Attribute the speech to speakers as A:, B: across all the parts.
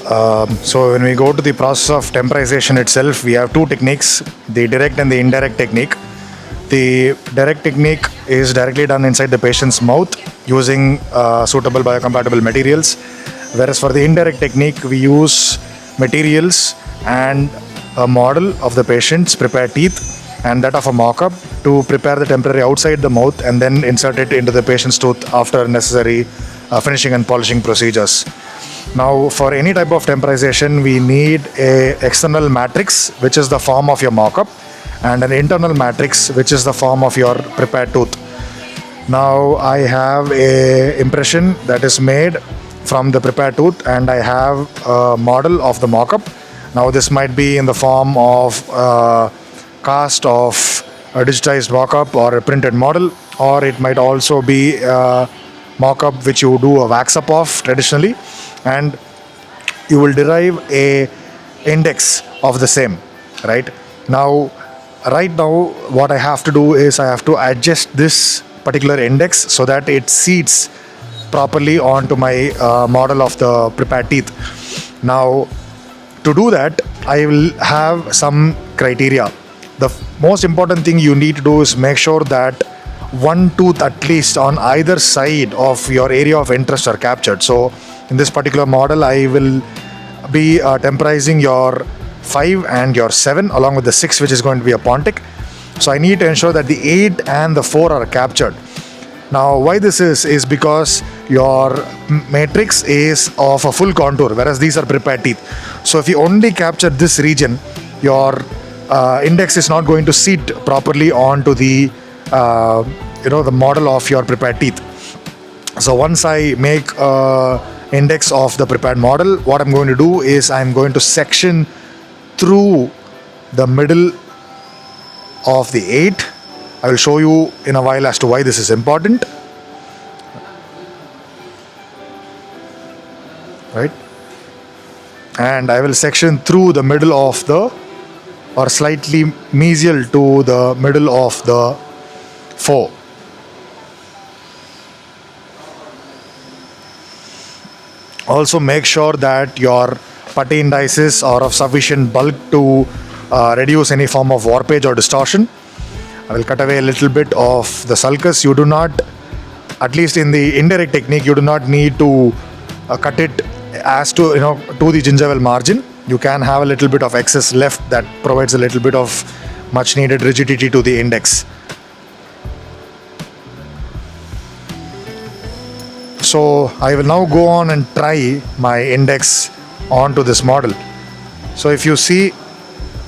A: So when we go to the process of temperization itself, we have two techniques, the direct and the indirect technique. The direct technique is directly done inside the patient's mouth using suitable biocompatible materials, whereas for the indirect technique, we use materials and a model of the patient's prepared teeth and that of a mock-up to prepare the temporary outside the mouth and then insert it into the patient's tooth after necessary finishing and polishing procedures. Now, for any type of temperization, we need a external matrix, which is the form of your mock-up, and an internal matrix, which is the form of your prepared tooth. Now, I have a impression that is made from the prepared tooth, and I have a model of the mock-up. Now, this might be in the form of cast of a digitized mock-up or a printed model, or it might also be a mock-up which you do a wax-up of traditionally, and you will derive a index of the same. Right now what I have to do is I have to adjust this particular index so that it seats properly onto my model of the prepared teeth. Now, to do that, I will have some criteria. The most important thing you need to do is make sure that one tooth at least on either side of your area of interest are captured. So in this particular model, I will be temporizing your 5 and your 7 along with the 6, which is going to be a pontic. So I need to ensure that the 8 and the 4 are captured. Now, why this is because your matrix is of a full contour, whereas these are prepared teeth. So if you only capture this region, your index is not going to seat properly onto the the model of your prepared teeth. So once I make index of the prepared model, what I'm going to do is I'm going to section through the middle of the 8. I will show you in a while as to why this is important. Right? And I will section through the middle of the, or slightly mesial to the middle of the 4. Also make sure that your putty indices are of sufficient bulk to reduce any form of warpage or distortion. I will cut away a little bit of the sulcus. You do not, at least in the indirect technique, you do not need to cut it as to to the gingival margin. You can have a little bit of excess left that provides a little bit of much needed rigidity to the index. So I will now go on and try my index onto this model. So if you see,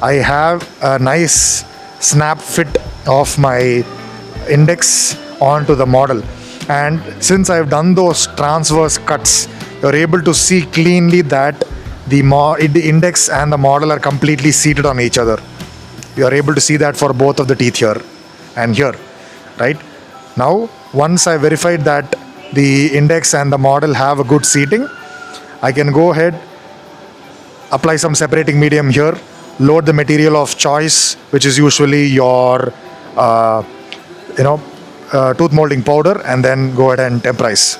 A: I have a nice snap fit of my index onto the model, and since I've done those transverse cuts, you're able to see cleanly that the index and the model are completely seated on each other. You are able to see that for both of the teeth here and here. Right now, once I verified that the index and the model have a good seating, I can go ahead, apply some separating medium here, load the material of choice, which is usually your tooth molding powder, and then go ahead and temperize.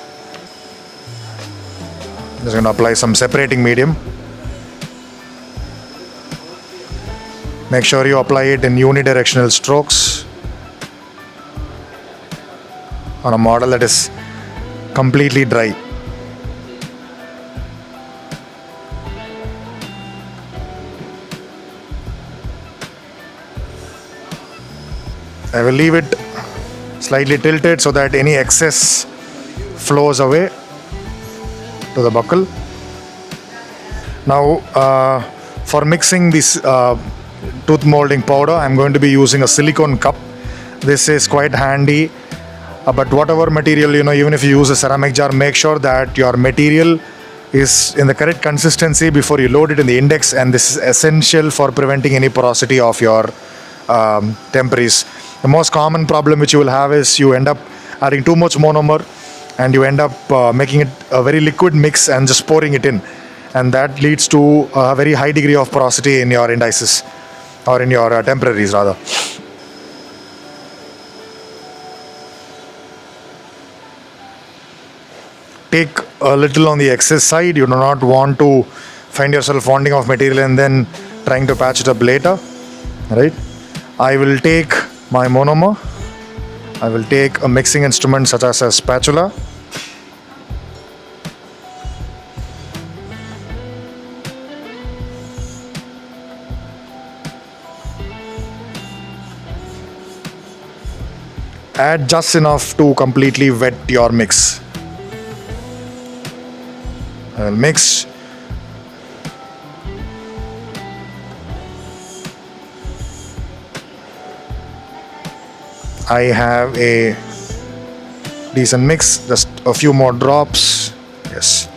A: I'm just going to apply some separating medium. Make sure you apply it in unidirectional strokes on a model that is completely dry. I will leave it slightly tilted so that any excess flows away to the buccal. Now, for mixing this tooth molding powder, I'm going to be using a silicone cup. This is quite handy. But whatever material, even if you use a ceramic jar, make sure that your material is in the correct consistency before you load it in the index, and this is essential for preventing any porosity of your temporaries. The most common problem which you will have is you end up adding too much monomer, and you end up making it a very liquid mix and just pouring it in, and that leads to a very high degree of porosity in your indices, or in your temporaries rather. Take a little on the excess side. You do not want to find yourself wanting of material and then trying to patch it up later, right? I will take my monomer. I will take a mixing instrument such as a spatula. Add just enough to completely wet your mix. I will mix. I have a decent mix, just a few more drops. Yes.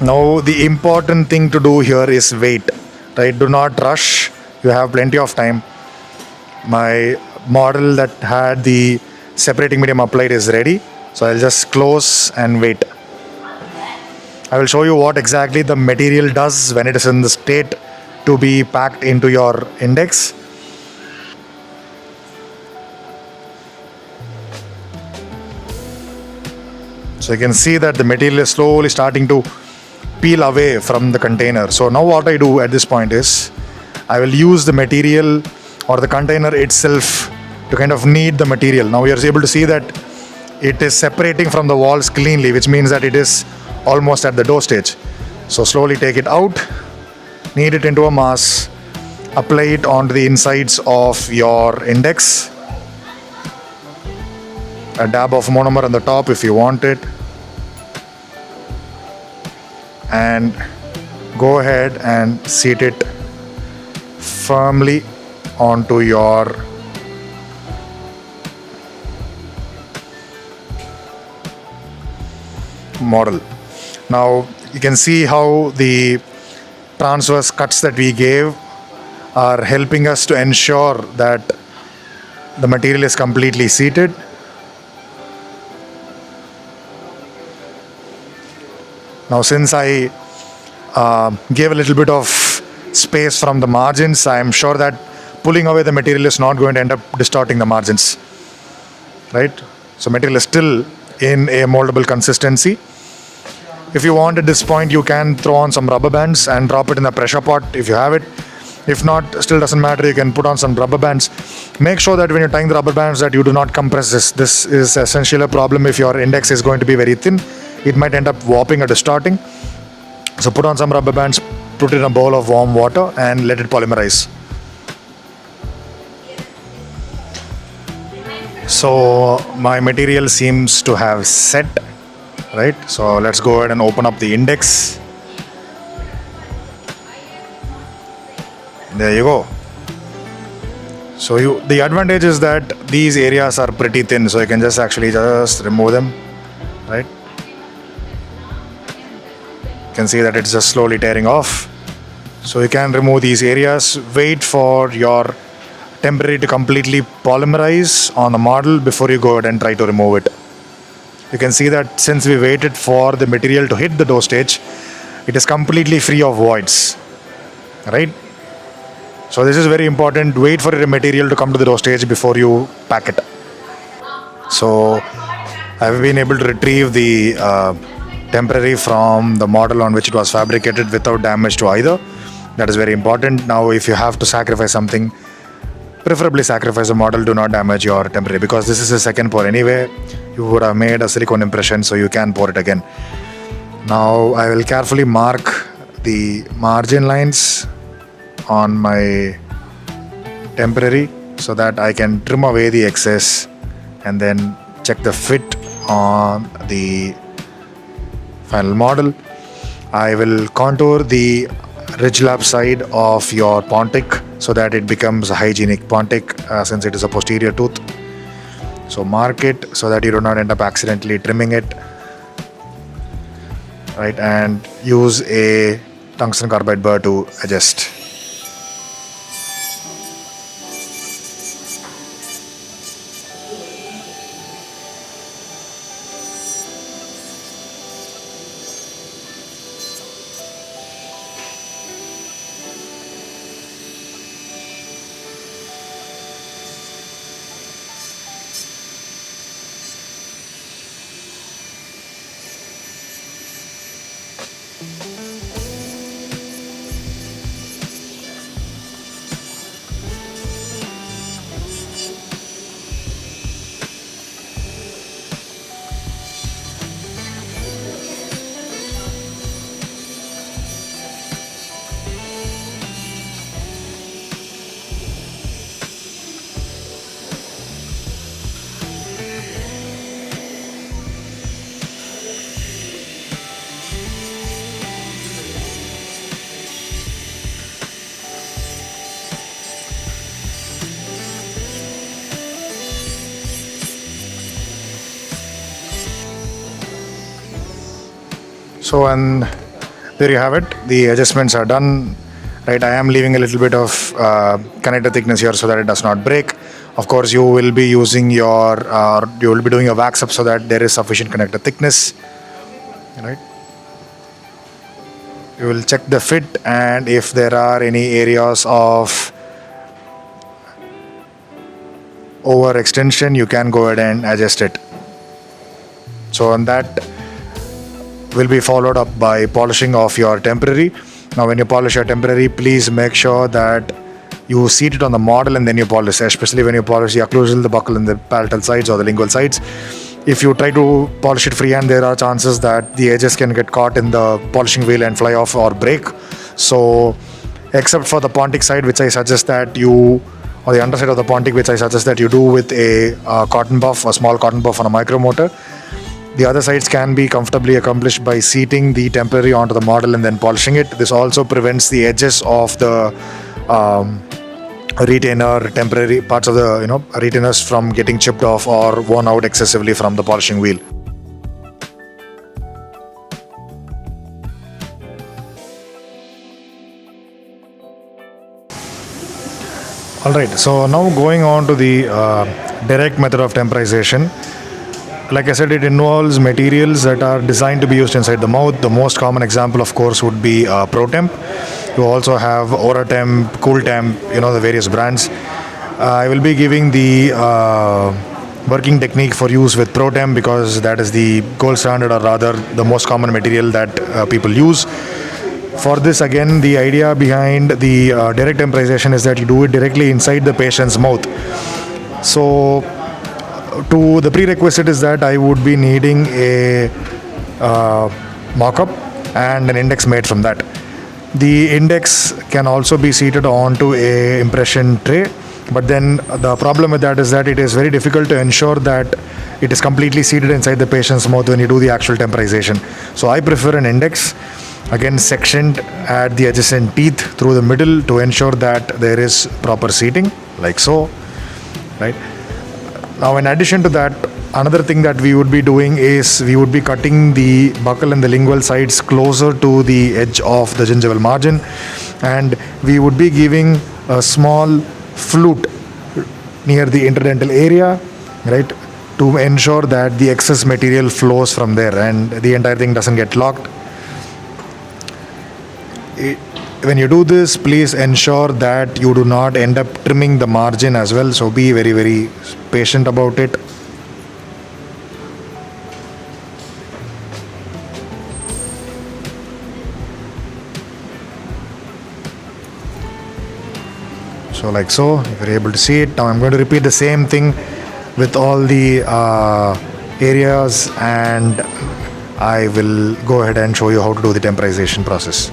A: Now the important thing to do here is wait, right? Do not rush. You have plenty of time. My model that had the separating medium applied is ready. So I'll just close and wait. I will show you what exactly the material does when it is in the state to be packed into your index. So you can see that the material is slowly starting to peel away from the container. So now what I do at this point is I will use the material or the container itself to kind of knead the material. Now you are able to see that it is separating from the walls cleanly, which means that it is almost at the dough stage. So slowly take it out, knead it into a mass, apply it onto the insides of your index. A dab of monomer on the top if you want it. And go ahead and seat it firmly onto your model. Now you can see how the transverse cuts that we gave are helping us to ensure that the material is completely seated. Now since I gave a little bit of space from the margins, I am sure that pulling away the material is not going to end up distorting the margins, right? So material is still in a moldable consistency. If you want at this point, you can throw on some rubber bands and drop it in the pressure pot if you have it. If not, still doesn't matter, you can put on some rubber bands. Make sure that when you're tying the rubber bands that you do not compress this. This is essentially a problem if your index is going to be very thin. It might end up warping or distorting. So put on some rubber bands, put it in a bowl of warm water and let it polymerize. So my material seems to have set, right? So let's go ahead and open up the index. There you go. So the advantage is that these areas are pretty thin, so you can just remove them, right? You can see that it's just slowly tearing off. So you can remove these areas, wait for your temporary to completely polymerize on the model before you go ahead and try to remove it. You can see that since we waited for the material to hit the dough stage, it is completely free of voids, right? So this is very important. Wait for your material to come to the dough stage before you pack it. So I've been able to retrieve the temporary from the model on which it was fabricated without damage to either. That is very important. Now if you have to sacrifice something, preferably sacrifice the model, do not damage your temporary, because this is a second pour anyway. You would have made a silicone impression, so you can pour it again. Now I will carefully mark the margin lines on my temporary so that I can trim away the excess and then check the fit on the final model. I will contour the ridge lap side of your pontic so that it becomes a hygienic pontic since it is a posterior tooth. So mark it so that you do not end up accidentally trimming it, right? And use a tungsten carbide burr to adjust. So, and there you have it. The adjustments are done. Right, I am leaving a little bit of connector thickness here so that it does not break. Of course, you will be using you will be doing your wax up so that there is sufficient connector thickness. Right. You will check the fit, and if there are any areas of overextension, you can go ahead and adjust it. So, and that will be followed up by polishing of your temporary. Now, when you polish your temporary, please make sure that you seat it on the model and then you polish, especially when you polish the occlusal, the buccal, and the palatal sides or the lingual sides. If you try to polish it freehand, there are chances that the edges can get caught in the polishing wheel and fly off or break. So, except for the Pontic side, which I suggest that you, or the underside of the Pontic, which I suggest that you do with a cotton buff, a small cotton buff on a micro motor. The other sides can be comfortably accomplished by seating the temporary onto the model and then polishing it. This also prevents the edges of the retainer, temporary parts of the retainers from getting chipped off or worn out excessively from the polishing wheel. Alright, so now going on to the direct method of temporization. Like I said, it involves materials that are designed to be used inside the mouth. The most common example, of course, would be ProTemp. You also have OraTemp, CoolTemp, the various brands. I will be giving the working technique for use with ProTemp because that is the gold standard, or rather the most common material that people use. For this, again, the idea behind the direct temporization is that you do it directly inside the patient's mouth. So, the prerequisite is that I would be needing a mock-up and an index made from that. The index can also be seated onto a impression tray, but then the problem with that is that it is very difficult to ensure that it is completely seated inside the patient's mouth when you do the actual temporization. So I prefer an index, again sectioned at the adjacent teeth through the middle to ensure that there is proper seating, like so, right? Now, in addition to that, another thing that we would be doing is we would be cutting the buccal and the lingual sides closer to the edge of the gingival margin, and we would be giving a small flute near the interdental area, right, to ensure that the excess material flows from there and the entire thing doesn't get locked. When you do this, please ensure that you do not end up trimming the margin as well. So be very, very patient about it. So like so, if you're able to see it. Now I'm going to repeat the same thing with all the areas, and I will go ahead and show you how to do the temporization process.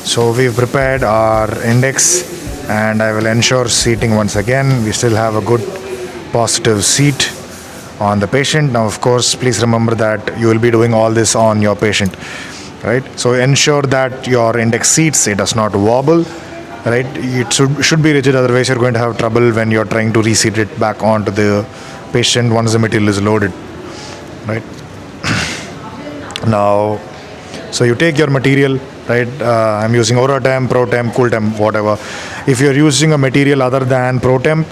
A: So we've prepared our index, and I will ensure seating once again. We still have a good positive seat on the patient. Now, of course, please remember that you will be doing all this on your patient, right? So ensure that your index seats, it does not wobble, right? It should be rigid, otherwise you're going to have trouble when you're trying to reseat it back onto the patient once the material is loaded, right? Now, so you take your material, right? I'm using OraTemp, ProTemp, CoolTemp, whatever. If you're using a material other than ProTemp,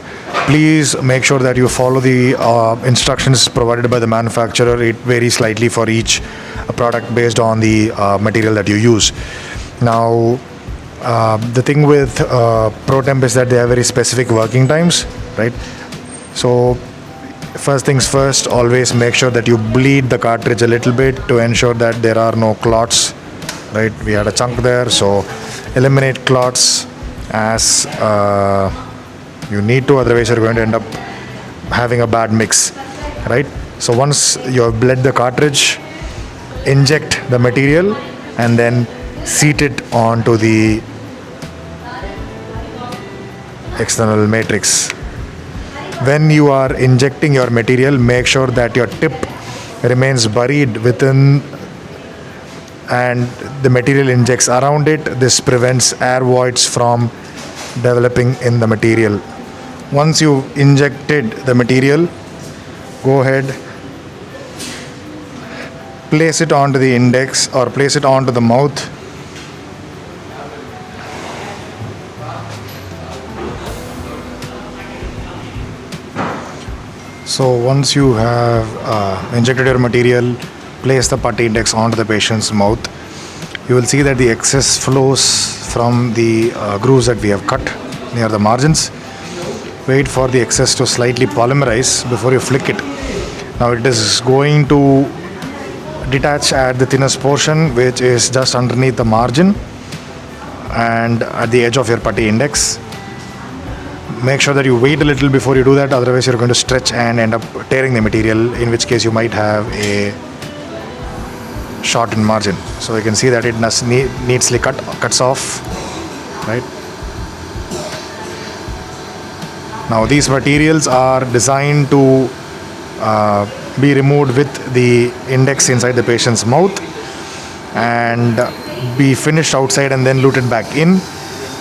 A: please make sure that you follow the instructions provided by the manufacturer. It varies slightly for each product based on the material that you use. Now, the thing with ProTemp is that they have very specific working times, right? So first things first, always make sure that you bleed the cartridge a little bit to ensure that there are no clots, right? We had a chunk there, so eliminate clots as you need to, otherwise you're going to end up having a bad mix, right? So once you have bled the cartridge, inject the material and then seat it onto the external matrix. When you are injecting your material, make sure that your tip remains buried within and the material injects around it. This prevents air voids from developing in the material. Once you've injected the material, go ahead, place it onto the index or place it onto the mouth. So once you have injected your material, place the putty index onto the patient's mouth. You will see that the excess flows from the grooves that we have cut near the margins. Wait for the excess to slightly polymerize before you flick it. Now it is going to detach at the thinnest portion, which is just underneath the margin and at the edge of your putty index. Make sure that you wait a little before you do that, otherwise you're going to stretch and end up tearing the material, in which case you might have a shortened margin. So you can see that it neatly cuts off, right? Now these materials are designed to be removed with the index inside the patient's mouth and be finished outside and then luted back in.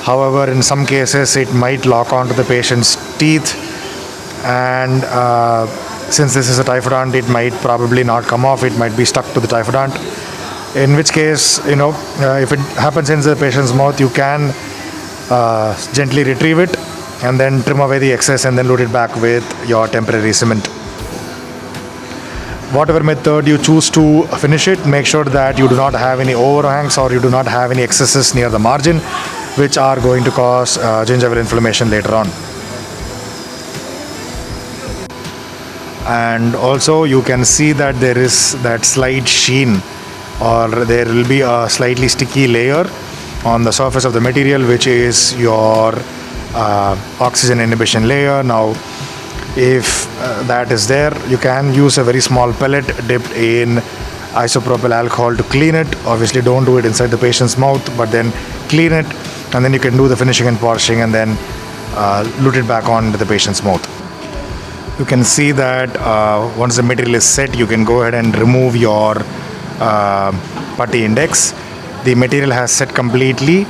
A: However, in some cases it might lock onto the patient's teeth, and since this is a typhodont, it might probably not come off. It might be stuck to the typhodont, in which case, if it happens in the patient's mouth, you can gently retrieve it and then trim away the excess and then load it back with your temporary cement. Whatever method you choose to finish it, make sure that you do not have any overhangs or you do not have any excesses near the margin, which are going to cause gingival inflammation later on. And also you can see that there is that slight sheen, or there will be a slightly sticky layer on the surface of the material, which is your oxygen inhibition layer. Now if that is there, you can use a very small pellet dipped in isopropyl alcohol to clean it. Obviously don't do it inside the patient's mouth, but then clean it, and then you can do the finishing and polishing and then loot it back onto the patient's mouth. You can see that once the material is set, you can go ahead and remove your putty index. The material has set completely.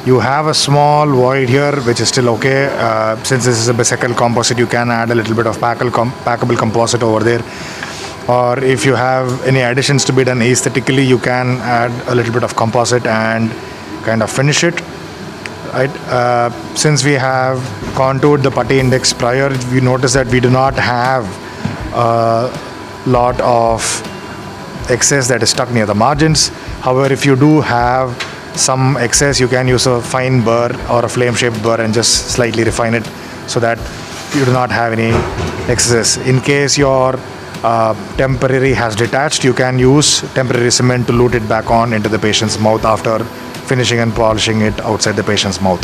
A: You have a small void here, which is still okay. Since this is a bicycle composite, you can add a little bit of packable composite over there. Or if you have any additions to be done aesthetically, you can add a little bit of composite and kind of finish it. Right? Since we have contoured the putty index prior, we notice that we do not have a lot of excess that is stuck near the margins. However, if you do have some excess, you can use a fine burr or a flame shaped burr and just slightly refine it so that you do not have any excess. In case your temporary has detached, you can use temporary cement to loot it back on into the patient's mouth after finishing and polishing it outside the patient's mouth.